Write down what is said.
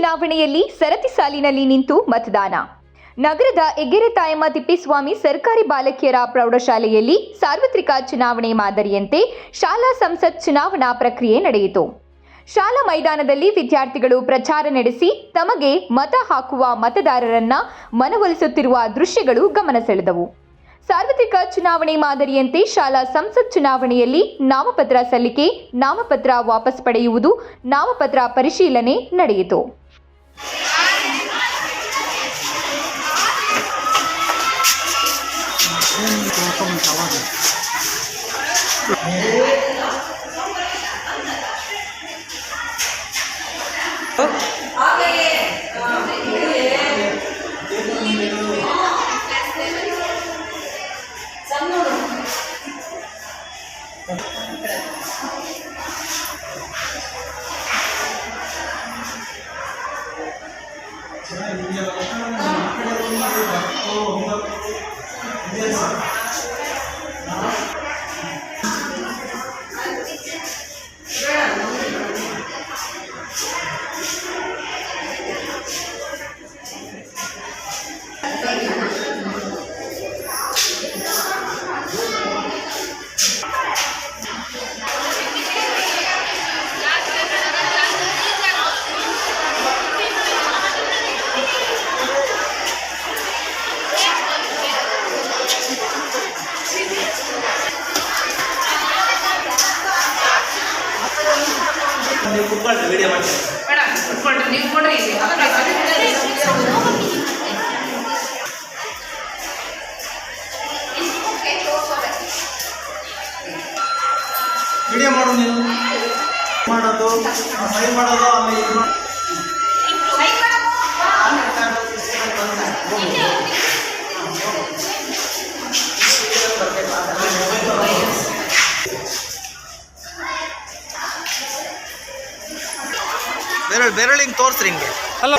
ಚುನಾವಣೆಯಲ್ಲಿ ಸರತಿ ಸಾಲಿನಲ್ಲಿ ನಿಂತು ಮತದಾನ. ನಗರದ ಎಗ್ಗೆರೆ ತಾಯಮ್ಮ ತಿಪ್ಪೇಸ್ವಾಮಿ ಸರ್ಕಾರಿ ಬಾಲಕಿಯರ ಪ್ರೌಢಶಾಲೆಯಲ್ಲಿ ಸಾರ್ವತ್ರಿಕ ಚುನಾವಣೆ ಮಾದರಿಯಂತೆ ಶಾಲಾ ಸಂಸತ್ ಚುನಾವಣಾ ಪ್ರಕ್ರಿಯೆ ನಡೆಯಿತು. ಶಾಲಾ ಮೈದಾನದಲ್ಲಿ ವಿದ್ಯಾರ್ಥಿಗಳು ಪ್ರಚಾರ ನಡೆಸಿ ತಮಗೆ ಮತ ಹಾಕುವ ಮತದಾರರನ್ನ ಮನವೊಲಿಸುತ್ತಿರುವ ದೃಶ್ಯಗಳು ಗಮನ ಸೆಳೆದವು. ಸಾರ್ವತ್ರಿಕ ಚುನಾವಣೆ ಮಾದರಿಯಂತೆ ಶಾಲಾ ಸಂಸತ್ ಚುನಾವಣೆಯಲ್ಲಿ ನಾಮಪತ್ರ ಸಲ್ಲಿಕೆ, ನಾಮಪತ್ರ ವಾಪಸ್ ಪಡೆಯುವುದು, ನಾಮಪತ್ರ ಪರಿಶೀಲನೆ ನಡೆಯಿತು. ವಿಡಿಯೋ ಮಾಡಿ ಮೇಡಮ್ ಕುತ್ಕೊಳ್ರಿ, ನೀವು ಕೊಡ್ರಿ ವಿಡಿಯೋ ಮಾಡು, ನೀನು ಮಾಡೋದು ಸೈ ಮಾಡೋದು ಆಮೇಲೆ ಇದು ಬೆರಳಿಂಗ್ ತೋರಿಸ್ರಿ ಹಿಂಗೆ. ಅಲ್ಲ